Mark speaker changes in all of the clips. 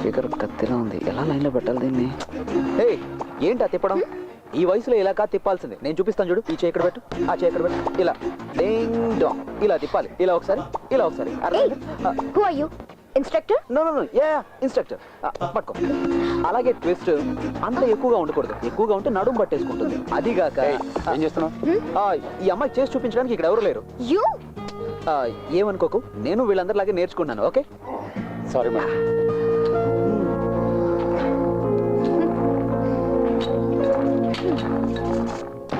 Speaker 1: Figure కత్తిలా ఉంది, ఎలా లైన్లో పెట్టాలి దీన్ని? ఏంటా తిప్పడం? ఈ వయసులో ఇలా కాదు తిప్పాల్సింది. నేను చూపిస్తాను చూడు. ఈ చేయి ఇక్కడ పెట్టు, ఆ చేయి ఇక్కడ పెట్టు. ఇలా డింగ్ డాంగ్ ఇలా తిప్పాలి. ఇలా ఒకసారి, ఇలా ఒకసారి.
Speaker 2: Instructor?
Speaker 1: No no no, ya instructor. పట్టుకో. అలాగే ట్విస్ట్ అంత ఎక్కువగా ఉండకూడదు. ఎక్కువగా ఉంటే నడుము పట్టేసుకుంటుంది. అదిగాక
Speaker 3: ఏం చేస్తున్నావు?
Speaker 1: ఈ అమ్మాయి చేసి చూపించడానికి ఇక్కడ ఎవరు లేరు. ఏమనుకోకు, నేను వీళ్ళందరిలాగే నేర్చుకున్నాను. Okay,
Speaker 3: sorry madam.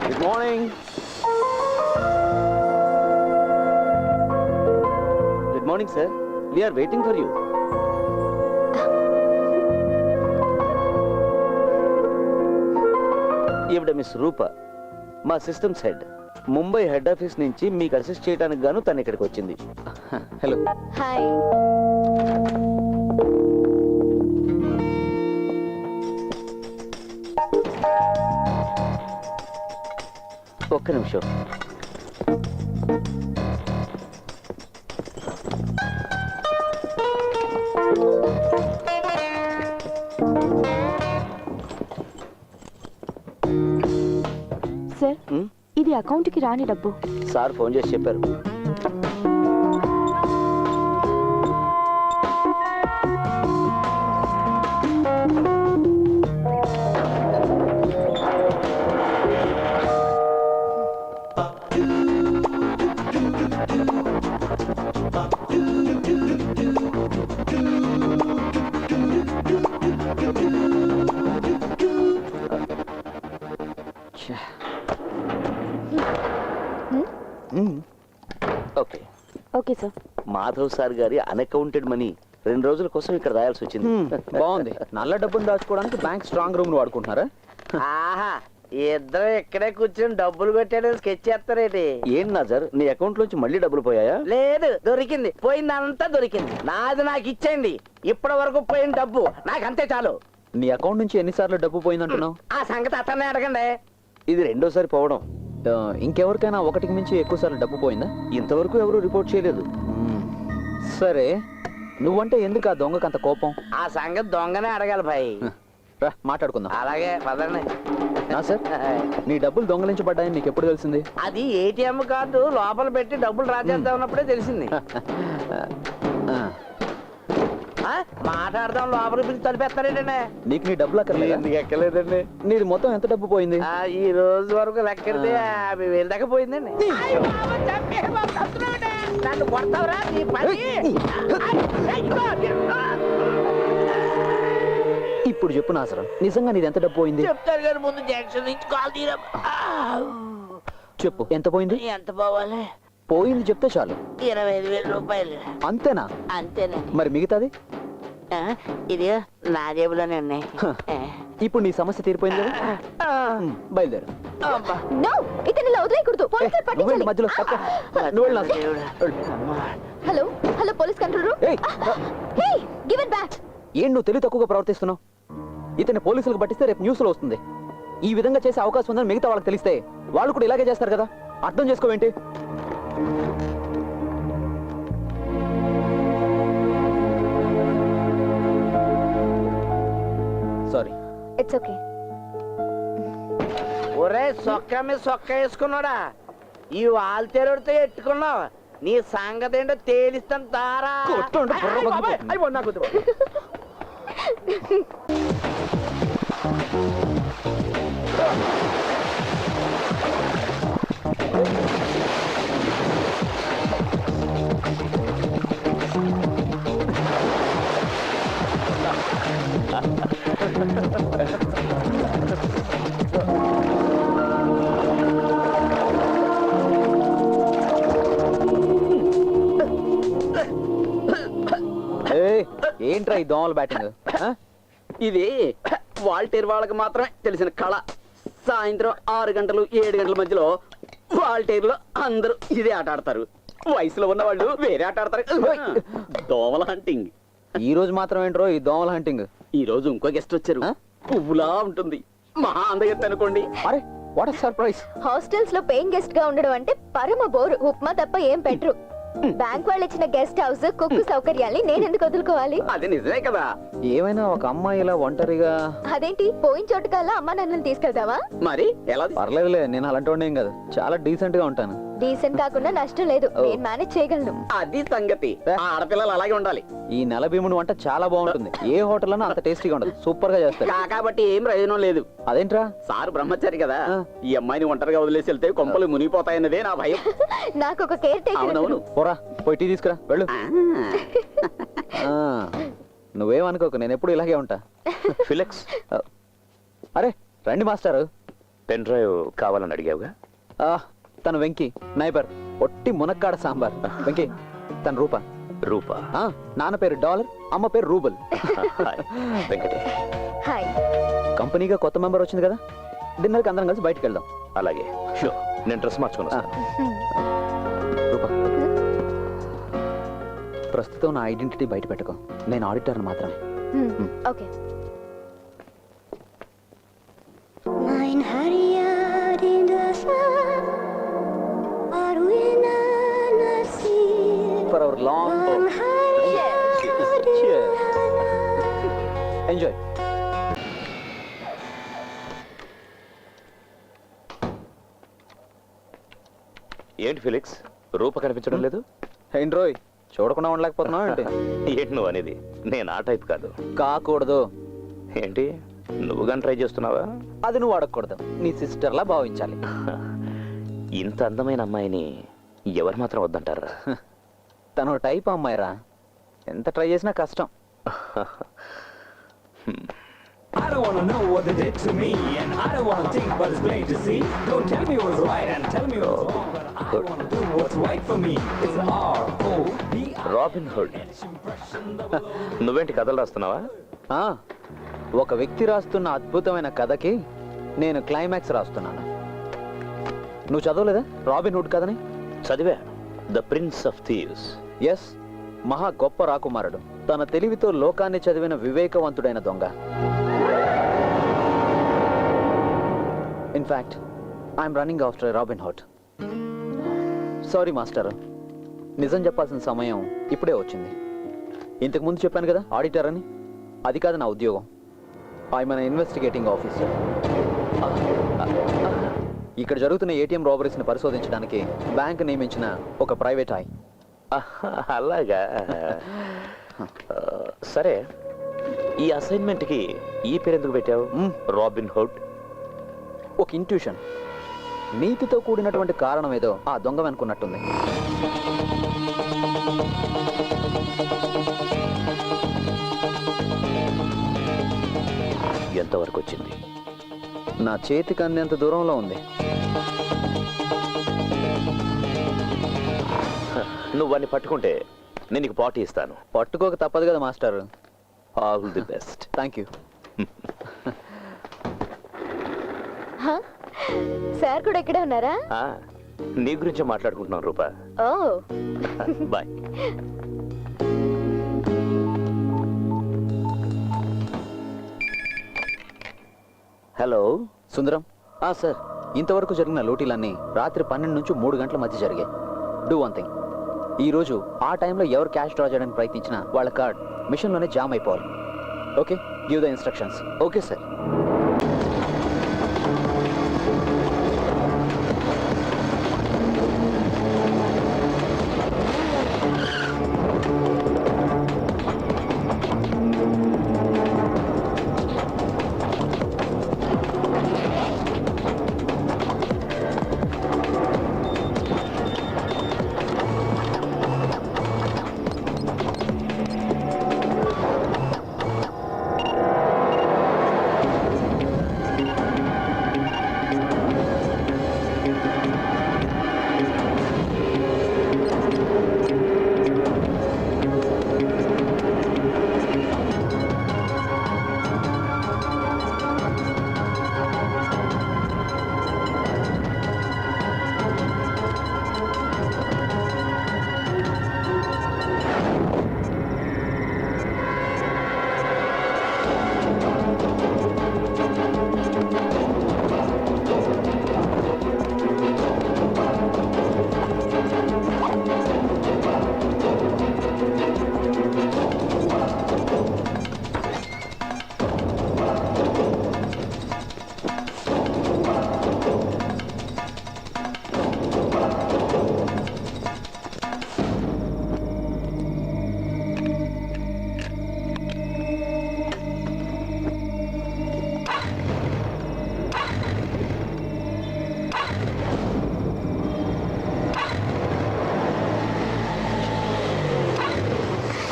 Speaker 1: Good morning. Good morning sir, we are waiting for you. ఈవిడ మిస్ రూప, మా systems head. Mumbai head office నుంచి మీకు అసిస్ట్ చేయడానికి గాను తను ఇక్కడికి వచ్చింది. హలో.
Speaker 2: హాయ్.
Speaker 1: ఒక్క నిమిషం.
Speaker 2: సార్, ఇది అకౌంట్ కి రాని డబ్బు.
Speaker 1: సార్ ఫోన్ చేసి చెప్పారు. Okay
Speaker 2: okay sir.
Speaker 1: Madhav sir గారి అన్అకౌంటెడ్ మనీ 2 రోజుల కోసం ఇక్కడ రాయాల్సి వచ్చింది. బాగుంది. నల్ల డబ్బును దాచుకోవడానికి బ్యాంక్ స్ట్రాంగ్ రూమ్ వాడుకుంటున్నారా?
Speaker 4: ఆహా, ఇద్దరు ఇక్కడే కూర్చొని డబ్బులు పెట్టాడని స్కెచ్ చేస్తారేంటి?
Speaker 1: ఏం నాజర్, నీ అకౌంట్ లోంచి మళ్ళీ డబ్బులు పోయాయా?
Speaker 4: లేదు, దొరికింది. పోయిందంతా దొరికింది. నాది నాకు ఇచ్చేయండి. ఇప్పటి వరకు పోయిన డబ్బు నాకు అంతే చాలు.
Speaker 1: నీ అకౌంట్ నుంచి ఎన్నిసార్లు డబ్బు పోయిందంటున్నావు?
Speaker 4: ఆ సంగతి అతనే అడగండి.
Speaker 1: ఇది 2వ పోవడం. ఇంకెవరికైనా 1కి మించి ఎక్కువ సార్లు డబ్బు పోయిందా? ఇంతవరకు ఎవరు రిపోర్ట్ చేయలేదు. సరే, నువ్వంటే ఎందుకు ఆ దొంగకు అంత కోపం?
Speaker 4: ఆ సంగతి దొంగనే అడగాలి భాయ్.
Speaker 1: రా మాట్లాడుకుందాం.
Speaker 4: అలాగే పదండి.
Speaker 1: సార్, నీ డబ్బులు దొంగలించబడ్డాయని నీకు ఎప్పుడు తెలిసింది?
Speaker 4: అది ఏటీఎం కార్డు లోపల పెట్టి డబ్బులు డ్రా చేద్దాం ఉన్నప్పుడే తెలిసింది. మాట్లాడదాం, లోపల పిలిచి తలిపేస్తారేంటండి?
Speaker 1: నీకు నీ డబ్బులు
Speaker 4: ఎందుకు ఎక్కలేదండి.
Speaker 1: నీది మొత్తం ఎంత డబ్బు పోయింది?
Speaker 4: ఈ రోజు వరకు లెక్కెడితే 50,000 దాకా పోయిందండి. నన్ను కొడతావురా నీ పని.
Speaker 1: ఇప్పుడు చెప్పు నాసరం, నిజంగా నీది ఎంత డబ్బు పోయింది?
Speaker 4: చెప్తారు కానీ ముందు జంక్షన్ నుంచి కాల్ తీరా.
Speaker 1: చెప్పు, ఎంత పోయింది?
Speaker 4: ఎంత పోవాలి?
Speaker 1: పోయింది చెప్తే చాలు.
Speaker 4: 25,000 రూపాయలు.
Speaker 1: అంతేనా?
Speaker 4: అంతేనండి.
Speaker 1: మరి మిగతాది?
Speaker 4: ఇది నా జేబులోనే ఉన్నాయి.
Speaker 1: ఇప్పుడు నీ సమస్య తీరిపోయింది కదా, బయలుదేరు.
Speaker 2: ఇతనిలా వదిలేయకూడదు. పోలీసులు పట్టించాలి.
Speaker 1: మధ్యలో
Speaker 2: hello hello, police control room. Hey, give it back.
Speaker 1: ఏం నువ్వు తెలివి తక్కువగా ప్రవర్తిస్తున్నావు? ఇతన్ని పోలీసులకు పట్టిస్తే రేపు న్యూస్ లో వస్తుంది. ఈ విధంగా చేసే అవకాశం ఉందని మిగతా వాళ్ళకి తెలిస్తే వాళ్ళు కూడా ఇలాగే చేస్తారు కదా. అర్థం చేసుకోవేంటి? సారీ.
Speaker 2: It's okay.
Speaker 4: ఒరే సొక్క మీద సొక్క వేసుకున్నాడా? ఈ వాల్తేరుడితో ఎట్టుకున్నావు. నీ సంగతి ఏంటో తేలిస్తాను తారా.
Speaker 1: ఏంట్రా ఈ దోమల బ్యాటింగ్?
Speaker 3: ఇది వాల్టేర్ వాళ్ళకి మాత్రమే తెలిసిన కళ. సాయంత్రం 6 గంటలు 7 గంటల మధ్యలో వాల్టేర్ లో అందరూ ఇదే ఆట ఆడతారు. వయసులో ఉన్న వాళ్ళు వేరే ఆట ఆడతారు. దోమల హంటింగ్.
Speaker 1: ఈ రోజు మాత్రం ఏంట్రో ఈ దోమల హంటింగ్?
Speaker 3: ఈ రోజు ఇంకో గెస్ట్ వచ్చారు. పువ్వులా ఉంటుంది, మహా అందగత్తి అనుకోండి.
Speaker 1: అరే, వాట్ ఎ సర్ప్రైజ్.
Speaker 2: హాస్టల్స్ లో పేయింగ్ గెస్ట్ గా ఉండడం అంటే పరమ బోరు. ఉప్మా తప్ప ఏం పెట్టరు. బ్యాంక్ వాళ్ళు ఇచ్చిన గెస్ట్ హౌస్ కుక్కు సౌకర్యాల్ని నేను ఎందుకు వదులుకోవాలి?
Speaker 3: అది నిజమే కదా.
Speaker 1: ఏమైనా ఒక అమ్మాయి ఇలా ఒంటరిగా
Speaker 2: అదేంటి పోయిన చోటు కల్లా అమ్మ నన్ను తీసుకెళ్తావా?
Speaker 3: మరి ఎలా
Speaker 1: పర్లేదులే, నేను అలాంటి వాడిని ఏం కాదు, చాలా డీసెంట్ గా ఉంటాను.
Speaker 2: డీసెంట్ కాకుండా నష్టం లేదు, నేను మేనేజ్ చేయగలను.
Speaker 3: అది సంగతి. ఆ ఆడపిల్లలు అలాగే ఉండాలి.
Speaker 1: ఈ నెల భీముడు వంట చాలా బాగుంటుంది, ఏ హోటల్లోనూ అంత టేస్టీగా ఉండదు, సూపర్ గా చేస్తారు.
Speaker 3: కాబట్టి ఏం ప్రయోజనం లేదు.
Speaker 1: అదేంట్రా?
Speaker 3: సారు బ్రహ్మచారి కదా,
Speaker 1: ఆ.
Speaker 3: ఈ అమ్మాయిని ఒంటరిగా వదిలేసి వెళ్తే కొంపలు మునిగిపోతాయన్నదే నా భయం.
Speaker 2: నాకు ఒక కేర్ టేకర్.
Speaker 3: అవునవును.
Speaker 1: పోరా, పోయి టీ తీసుకురా, వెళ్ళు.
Speaker 3: ఆ.
Speaker 1: ఆ, నువ్వేమనుకోకు, నేను ఎప్పుడు ఇలాగే ఉంటా.
Speaker 5: ఫిలిక్స్,
Speaker 1: అరే రండి మాస్టారు.
Speaker 5: పెన్ డ్రైవ్ కావాలని అడిగావుగా.
Speaker 1: ఆ, తను వెంకీ, నైబర్, ఒట్టి మునక్కాడ సాంబార్. వెంకీ, తను రూప.
Speaker 5: రూపా.
Speaker 1: ఆ, నాన్న పేరు డాలర్, అమ్మ పేరు రూబల్.
Speaker 5: హాయ్, వెంకటే.
Speaker 2: హాయ్.
Speaker 1: కంపెనీగా కొత్త మెంబర్ వచ్చింది కదా, డిన్నర్కి అందరం కలిసి బయటికి వెళ్దాం.
Speaker 5: అలాగే, షూర్. నేను డ్రెస్ మార్చుకుని
Speaker 1: ఆ,
Speaker 5: వస్తాను.
Speaker 1: రూప, ప్రస్తుతం నా ఐడెంటిటీ బయట పెట్టుకో, నేను ఆడిటర్ని మాత్రమే.
Speaker 2: Okay.
Speaker 6: Mein Harrier in der Sand, Arwina Nasir.
Speaker 1: For hour long enjoy.
Speaker 5: ఏంటి ఫిలిక్స్, రూప కనిపించడం లేదు?
Speaker 1: ఏంటి రోయ్, చూడకుండా ఉండలేకపోతున్నావు ఏంటి?
Speaker 5: ఏంటి నువ్వు అనేది? నేను ఆ టైప్ కాదు.
Speaker 1: కాకూడదు.
Speaker 5: ఏంటి, నువ్వు కానీ ట్రై చేస్తున్నావా?
Speaker 1: అది నువ్వు అడగకూడదు, నీ సిస్టర్లా భావించాలి.
Speaker 5: ఇంత అందమైన అమ్మాయిని ఎవరు మాత్రం వద్దంటారా?
Speaker 1: తను టైప్ అమ్మాయిరా, ఎంత ట్రై చేసినా కష్టం.
Speaker 7: I don't wanna know what they did to me, and I don't wanna think, but it's plain to see. Don't tell me what's right and tell me what's wrong, but I wanna do what's right for me. It's R-O-B-I.
Speaker 5: Robin hood. నువ్వేంటి కథలు రాస్తున్నావా?
Speaker 1: ఆ, ఒక వ్యక్తి రాస్తున్న అద్భుతమైన కథకి నేను climax రాస్తున్నాను. నువ్వు చదవలేదా రాబిన్ హుడ్ కథని?
Speaker 5: చదివా. The prince of thieves.
Speaker 1: Yes, మహా గొప్ప రాకుమారుడు, తన తెలివితో లోకాన్ని చదివిన వివేకవంతుడైన దొంగ. In fact I'm running after Robin Hood. Sorry master, నిజం చెప్పాల్సిన సమయం ఇప్పుడే వచ్చింది. ఇంతకు ముందు చెప్పాను కదా ఆడిటర్ అని, అది కాదు నా ఉద్యోగం. I'm an investigating officer. ఇక్కడ జరుగుతున్న ఏటీఎం రాబరీస్ని పరిశోధించడానికి బ్యాంక్ నియమించిన ఒక ప్రైవేట్ ఐ.
Speaker 5: అలాగా. సరే, ఈ అసైన్మెంట్కి ఈ పేరు ఎందుకు పెట్టావు? Robin hood.
Speaker 1: ఒక ఇంట్యూషన్, నీతితో కూడినటువంటి కారణం ఏదో ఆ దొంగ అనుకున్నట్టుంది.
Speaker 5: ఎంతవరకు వచ్చింది?
Speaker 1: నా చేతికి అందేంత దూరంలో ఉంది.
Speaker 5: నువ్వు వాడిని పట్టుకుంటే నేను నీకు పార్టీ ఇస్తాను.
Speaker 1: పట్టుకోక తప్పదు కదా master.
Speaker 5: All the best.
Speaker 1: Thank you.
Speaker 2: Sir కూడా ఇక్కడే ఉన్నారా?
Speaker 5: నీ గురించే మాట్లాడుకుంటున్నాను రూపా.
Speaker 2: ఓ,
Speaker 5: బాయ్. హలో
Speaker 1: సుందరం. సార్, ఇంతవరకు జరిగిన లూటీలన్నీ రాత్రి 12 నుంచి 3 గంటల మధ్య జరిగాయి. డూ వన్ థింగ్, ఈరోజు ఆ టైంలో ఎవరు క్యాష్ డ్రా చేయడానికి ప్రయత్నించినా వాళ్ళ కార్డ్ మిషన్లోనే జామ్ అయిపోవాలి. Okay, give the instructions. Okay sir.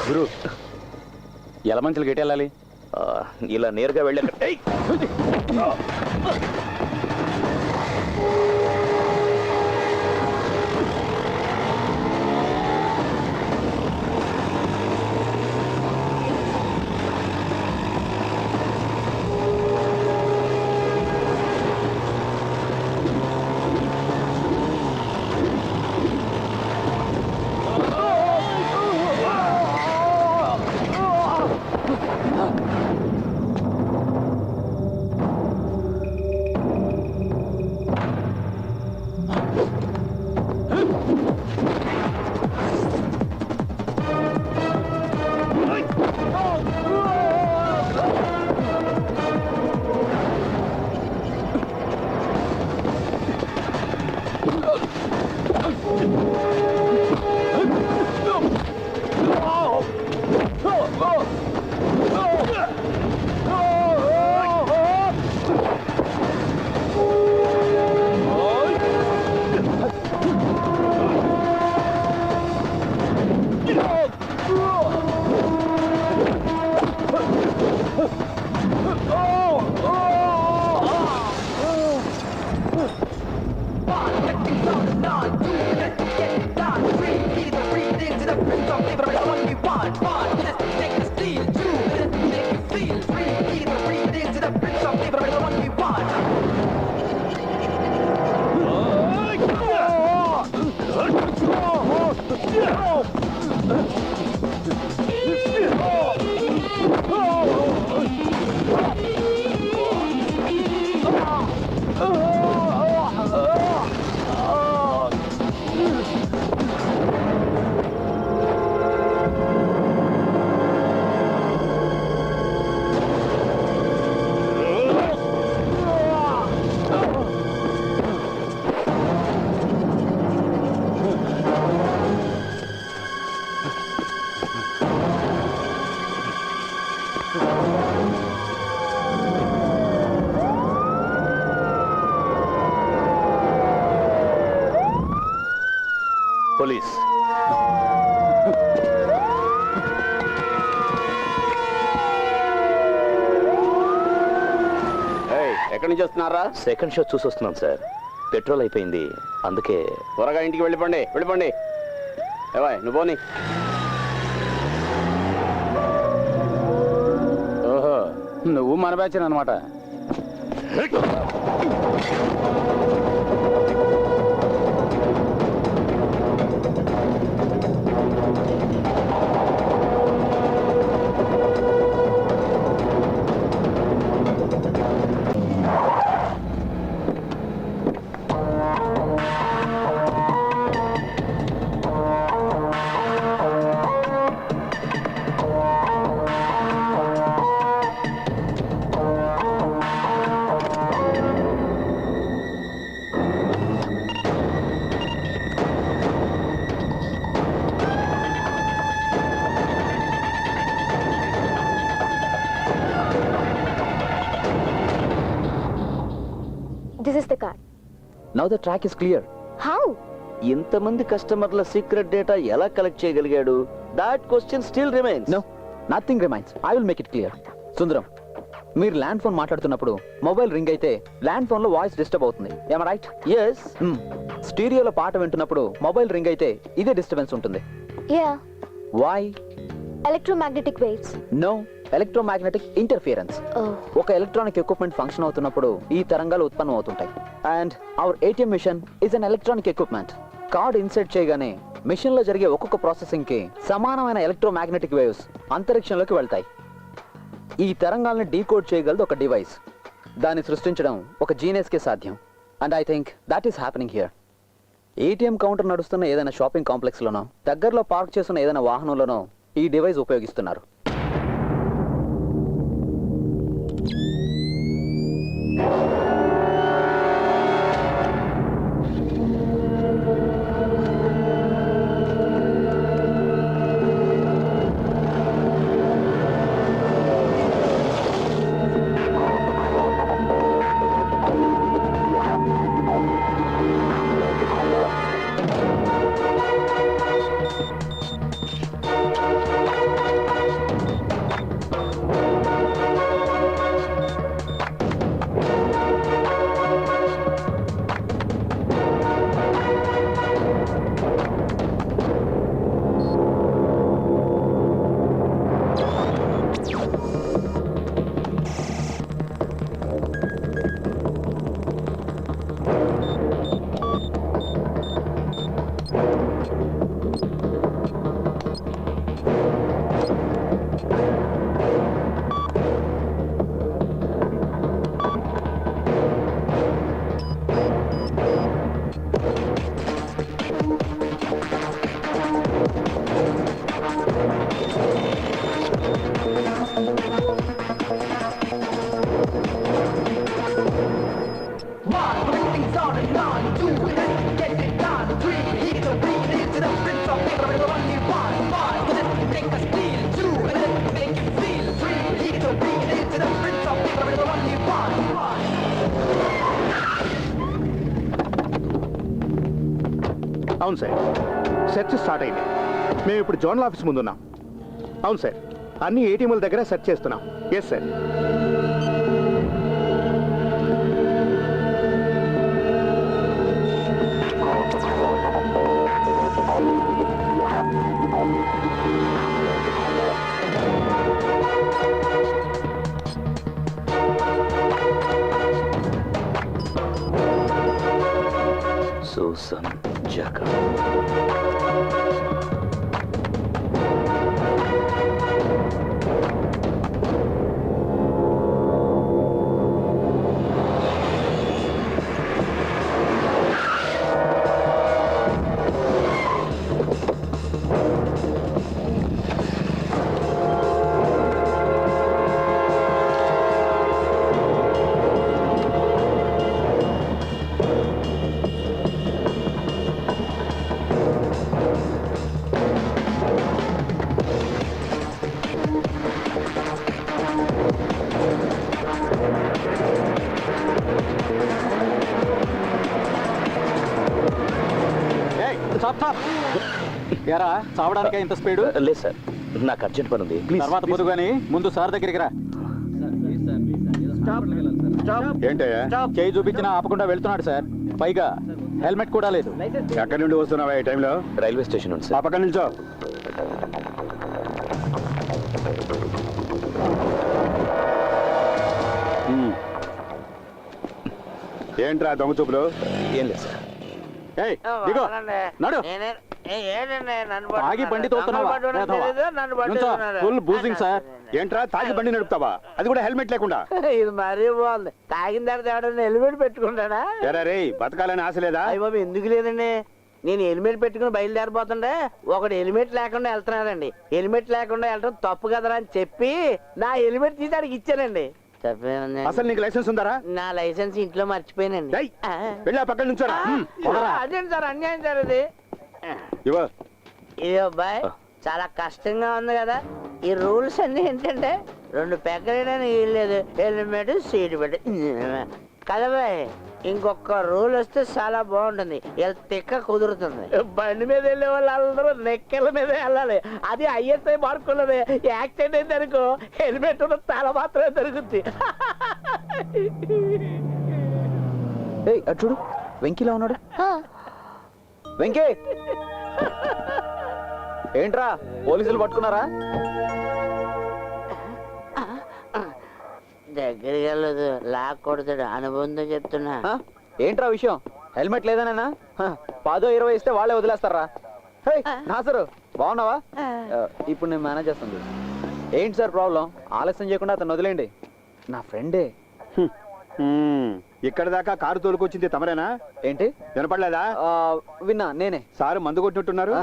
Speaker 8: గురు ఎలా మంచులు గట్టి వెళ్ళాలి?
Speaker 5: ఇలా నేరుగా వెళ్ళాక పోలీస్.
Speaker 3: ఎక్కడి నుంచి వస్తున్నారా?
Speaker 5: సెకండ్ షో చూసి వస్తున్నాను సార్. పెట్రోల్ అయిపోయింది, అందుకే.
Speaker 3: త్వరగా ఇంటికి వెళ్ళిపోండి, వెళ్ళిపోండి. ఏవాయ్ నువ్వు పోనీ.
Speaker 8: ఓహో, నువ్వు మన బ్యాచ్ అనమాట.
Speaker 2: This is the car.
Speaker 1: Now the track is clear.
Speaker 2: How?
Speaker 5: ఇంతమంది కస్టమర్ల సీక్రెట్ డేటా ఎలా కలెక్ట్ చేయగలిగాడు? That question still remains.
Speaker 1: No, nothing remains. I will make it clear. Sundaram, మీరు ల్యాండ్ ఫోన్ మాట్లాడుతున్నప్పుడు మొబైల్ రింగ్ అయితే ల్యాండ్ ఫోన్ లో voice disturb అవుతుంది. ఏమ రైట్?
Speaker 5: ఎస్.
Speaker 1: స్టీరియోలో పాట వింటున్నప్పుడు మొబైల్ రింగ్ అయితే ఇదే డిస్టర్బెన్స్ ఉంటుంది.
Speaker 2: Yeah.
Speaker 1: Why?
Speaker 2: Electromagnetic waves.
Speaker 1: No, electromagnetic interference.
Speaker 2: Oh.
Speaker 1: ఒక ఎలక్ట్రానిక్ ఎక్విప్మెంట్ ఫంక్షన్ అవుతున్నప్పుడు ఈ తరంగాలు ఉత్పన్నం అవుతుంటాయి. And our ATM machine is an electronic equipment. Card insert చేయగానే మిషన్ లో జరిగే ఒక్కొక్క ప్రాసెసింగ్ కి సమానమైన ఎలక్ట్రోమాగ్నెటిక్ వేవ్స్ అంతరిక్షంలోకి వెళ్తాయి. ఈ తరంగాల్ని డీకోడ్ చేయగలదు ఒక డివైస్. దాన్ని సృష్టించడం ఒక జీనియస్ కే సాధ్యం. And I think that is happening here. ATM counter నడుస్తున్న ఏదైనా షాపింగ్ కాంప్లెక్స్ లోనో, దగ్గరలో పార్క్ చేస్తున్న ఏదైనా వాహనంలోనో ఈ డివైస్ ఉపయోగిస్తున్నారు.
Speaker 9: అవును సార్, సెర్చ్ స్టార్ట్ అయింది. మేము ఇప్పుడు జోనల్ ఆఫీస్ ముందున్నాం. అవును సార్, అన్ని ఏటీఎంల దగ్గర సెర్చ్ చేస్తున్నాం. Yes sir.
Speaker 5: సూసన్ జగన్.
Speaker 8: ఎరా చావడానికే ఇంత స్పీడు?
Speaker 5: లేదు సార్, నాకు అర్జెంట్ పని ఉంది. ప్లీజ్
Speaker 8: తర్వాత పొద్దు కానీ ముందు సార్ దగ్గరికి రా.
Speaker 9: ఏంటయ్యా?
Speaker 8: చేయి చూపించినా ఆపకుండా వెళ్తున్నాడు సార్. పైగా హెల్మెట్ కూడా లేదు.
Speaker 9: ఎక్కడి నుండి వస్తున్నావా ఈ టైంలో?
Speaker 5: రైల్వే స్టేషన్ ఉంది
Speaker 9: ఆ
Speaker 5: సార్.
Speaker 9: పక్కన నిల్చో. ఏంట్రా దొంగ చూపులు?
Speaker 5: ఏం లేదు సార్.
Speaker 8: ఏయ్, దిగో. నడు.
Speaker 4: ఏంటండి నన్ను
Speaker 8: తాగి బండి తోలుతున్నావా? Full boozing sir.
Speaker 9: ఏంట్రా తాగి బండి నడుపుతావా? అది కూడా హెల్మెట్ లేకుండా?
Speaker 4: ఇది మరీ బాగుంది. తాగిన తర్వాత ఎవడన్నా హెల్మెట్ పెట్టుకుంటాడా?
Speaker 9: ఎరా రే, బతకాలని ఆశ లేదా?
Speaker 4: అయ్య బాబు, ఎందుకు లేదండి? నేను హెల్మెట్ పెట్టుకుని బయలుదేరిపోతుండే ఒకడు హెల్మెట్ లేకుండా వెళ్తున్నాడండి. హెల్మెట్ లేకుండా వెళ్ళడం తప్పు కదరా అని చెప్పి నా హెల్మెట్ తీసి అడిగి ఇచ్చానండి. తప్పేముంది?
Speaker 9: అసలు నీకు లైసెన్స్ ఉందరా?
Speaker 4: నా లైసెన్స్ ఇంట్లో మర్చిపోయానండి.
Speaker 9: ఏయ్, వెళ్ళి ఆ పక్కన నుంచోరా.
Speaker 4: అదేంటి సార్, అన్యాయం సార్ ఇది.
Speaker 9: ఇవ్వ.
Speaker 4: ఇది అబ్బాయి చాలా కష్టంగా ఉంది కదా. ఈ రూల్స్ అన్ని ఏంటంటే 2 పెగ్గలేదని వీల్లేదు, హెల్మెట్ సీట్ పెట్టి కదా బాయ్. ఇంకొక రూల్ వస్తే చాలా బాగుంటుంది, తిక్క కుదురుతుంది. బండి మీద వెళ్ళే వాళ్ళు అందరూ నెక్కల మీద వెళ్ళాలి. అది ఐఎస్ఐ మార్కున్నది. యాక్సిడెంట్ అయితే అనుకో హెల్మెట్ ఉన్న తల మాత్రమే దొరుకుద్ది.
Speaker 1: ఏయ్, అటు చూడు, వెంకీలా ఉన్నాడు. వెంకీ, ఏంట్రా పోలీసులు పట్టుకున్నారా?
Speaker 4: దగ్గరికి వెళ్ళదు, లాక్ కొడతాడు. అనుబంధం చెప్తున్నా.
Speaker 1: ఏంట్రా విషయం? హెల్మెట్ లేదనేనా? 10-20 ఇస్తే వాళ్ళే వదిలేస్తారా? హే నాసరు, బాగున్నావా? ఇప్పుడు నేను మేనేజ్ చేస్తాను. ఏంటి సార్ ప్రాబ్లం? ఆలస్యం చేయకుండా అతను వదిలేండి, నా ఫ్రెండే.
Speaker 9: ఇక్కడ దాకా కారు తోలుకొచ్చింది తమరేనా?
Speaker 1: ఏంటి
Speaker 9: వినపడలేదా?
Speaker 1: విన్నా, నేనే.
Speaker 9: సారు మందు కొట్టినట్టున్నారు.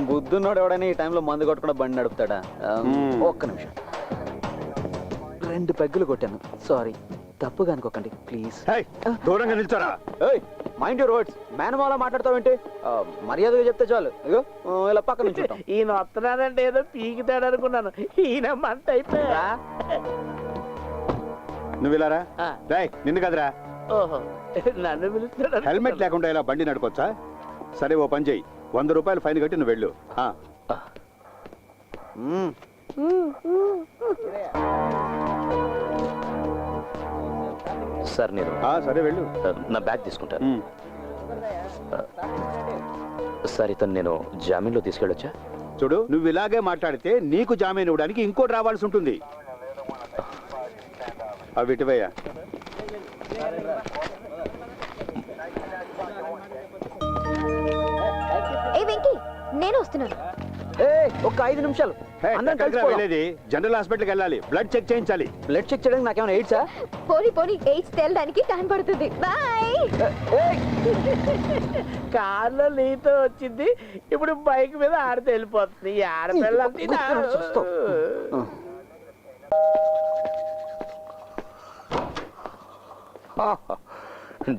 Speaker 1: బుద్ధున్నోడు ఎవడని ఈ టైంలో మందు కొట్టకుండా బండి నడుపుతాడా? ఒక్క నిమిషం, 2 పెగ్గులు కొట్టాను. సారీ, తప్పుగా అనుకోకండి ప్లీజ్.
Speaker 9: దూరంగా నిల్చోరా.
Speaker 1: Mind your words. మేనమాల మాట్లాడతావేంటి? మర్యాదగా చెప్తే చాలు. ఇగో ఇలా పక్క నుంచి
Speaker 4: ఈయన వస్తున్నాడంటే ఏదో పీకితాడు అనుకున్నాను. ఈయన మంట అయిపోయా.
Speaker 9: నువ్వు ఇలారా. నిన్ను కదరా.
Speaker 4: ఓహో, నన్ను పిలుస్తాడు.
Speaker 9: హెల్మెట్ లేకుండా ఇలా బండి నడుపుకోవచ్చా? సరే, ఓ పని చెయ్యి, 100 రూపాయలు ఫైన్ కట్టి నువ్వు వెళ్ళు.
Speaker 5: సార్ నేను
Speaker 9: సరే వెళ్ళు.
Speaker 5: నా బ్యాగ్ తీసుకుంటాను. సార్, ఇతను నేను జామీన్లో తీసుకెళ్ళొచ్చా?
Speaker 9: చూడు, నువ్వు ఇలాగే మాట్లాడితే నీకు జామీన్ ఇవ్వడానికి ఇంకోటి రావాల్సి ఉంటుంది. అవి ఇటువయ్యా.
Speaker 2: ఏ వెంకీ, నేను వస్తున్నాను.
Speaker 1: ఒక్క 5 నిమిషాలు.
Speaker 9: వెళ్ళేది జనరల్ హాస్పిటల్కి వెళ్ళాలి, బ్లడ్ చెక్ చేయించాలి.
Speaker 1: బ్లడ్ చెక్ చేయడానికి నాకేమైనా ఎయిడ్సా?
Speaker 2: పోనీ ఎయిడ్స్ తేలడానికి టైం పడుతుంది. బాయ్.
Speaker 4: కార్లో నీతో వచ్చింది, ఇప్పుడు బైక్ మీద ఆడితే వెళ్ళిపోతుంది. ఈ ఆడపిల్ల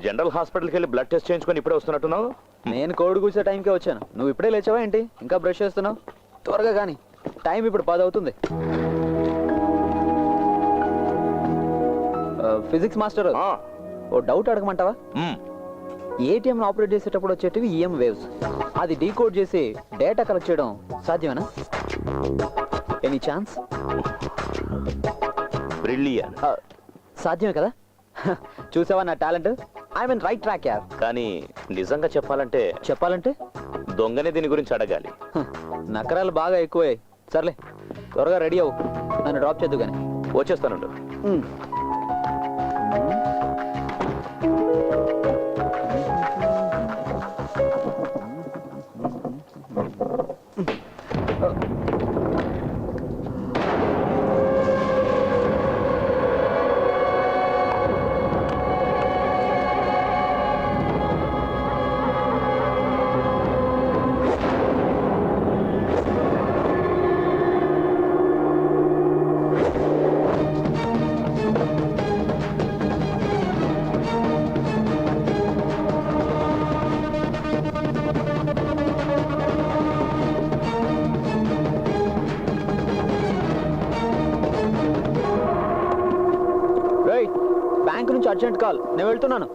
Speaker 5: జనరల్ హాస్పిటల్కి వెళ్ళి బ్లడ్ టెస్ట్ చేయించుకొని ఇప్పుడే వస్తున్నట్టున్నావు.
Speaker 1: నేను కోడి కూర్చే టైంకే వచ్చాను. నువ్వు ఇప్పుడే లేచావా ఏంటి? ఇంకా బ్రష్ చేస్తున్నావు? త్వరగా కానీ, టైం ఇప్పుడు 10 అవుతుంది. ఫిజిక్స్ మాస్టర్, ఓ డౌట్ అడగమంటావా? ఏటీఎం ఆపరేట్ చేసేటప్పుడు వచ్చేటివి ఈఎం వేవ్స్. అది డీకోడ్ చేసి డేటా కలెక్ట్ చేయడం సాధ్యమేనా? Any chance?
Speaker 5: బ్రిలియన్.
Speaker 1: సాధ్యమే కదా? చూసావా నా talent? I mean right track యార్.
Speaker 5: కానీ నిజంగా చెప్పాలంటే దొంగనే దీని గురించి అడగాలి.
Speaker 1: నకరాలు బాగా ఎక్కువే. సర్లే, త్వరగా రెడీ అవ్వు, నన్ను డ్రాప్ చేద్దు కానీ.
Speaker 5: వచ్చేస్తానుండు.
Speaker 1: బ్యాంక్ నుంచి అర్జెంట్ కాల్, నేను వెళ్తున్నాను.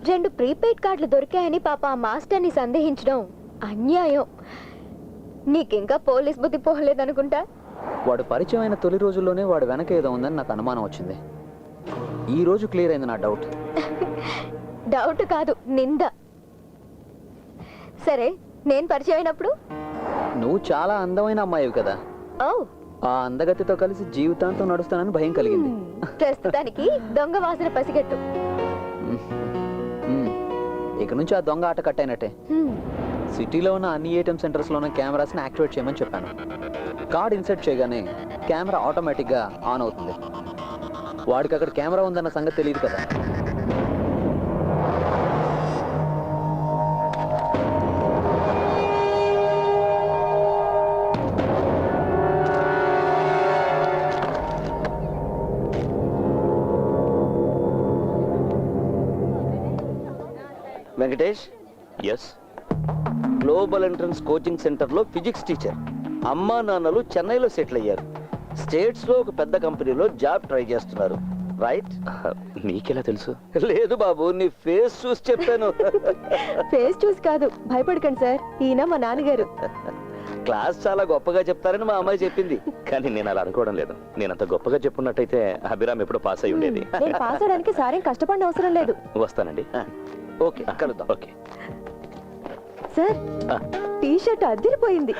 Speaker 2: రెండు ప్రీపెయిడ్ కార్డులు దొరికాయని పాప ఆ మాస్టర్ని సందేహించడం అన్యాయం. నీకింకా పోలీస్ బుద్ధి పోలేదనుకుంటా.
Speaker 1: వాడు పరిచయం అయిన తొలి రోజుల్లోనే వాడు వెనక ఏదో ఉందని నాకు అనుమానం వచ్చింది. ఈ రోజు క్లియర్ అయింది నా డౌట్.
Speaker 2: డౌట్ కాదు, నింద. సరే, నేను పరిచయం అయినప్పుడు
Speaker 1: నువ్వు చాలా అందమైన అమ్మాయివి కదా.
Speaker 2: ఓ,
Speaker 1: ఆ అందగతితో కలిసి జీవితాంతం నడుస్తానని భయం కలిగింది.
Speaker 2: ప్రస్తుతానికి దొంగ వాసన పసిగట్టు.
Speaker 1: ఇక నుంచి ఆ దొంగ ఆట కట్టయినట్టే. సిటీలో ఉన్న అన్ని ఏటీఎం సెంటర్స్లోనే కెమెరాస్ని యాక్టివేట్ చేయమని చెప్పాను. కార్డ్ ఇన్సర్ట్ చేయగానే కెమెరా ఆటోమేటిక్గా ఆన్ అవుతుంది. వాడికి అక్కడ కెమెరా ఉందన్న సంగతి తెలియదు కదా.
Speaker 5: Venkatesh. Yes. Global entrance coaching సెంటర్లో ఫిజిక్స్ టీచర్. అమ్మా నాన్నలు చెన్నైలో సెటిల్ అయ్యారు. స్టేట్స్లో ఒక పెద్ద కంపెనీలో జాబ్ ట్రై చేస్తున్నారు. రైట్? నీకెలా తెలుసు? లేదు బాబు, నీ ఫేస్ చూసి చెప్పాను.
Speaker 2: ఫేస్ చూసి కాదు, భయపడకండి సార్, ఈయన మా నాన్నగారు.
Speaker 5: క్లాస్ చాలా గొప్పగా చెప్తారని మా అమ్మాయి చెప్పింది. కానీ నేను అలా అనుకోవడం లేదు. నేను అంత గొప్పగా చెప్పున్నట్టయితే అభిరామ్ ఎప్పుడో పాస్ అయి ఉండేది.
Speaker 2: నేను పాస్ అవడానికి సారేం కష్టపడిన అవసరం లేదు.
Speaker 5: వస్తానండి. ఓకే, కలుద్దాం. ఓకే
Speaker 2: సార్, టీ షర్ట్ అదిరిపోయింది.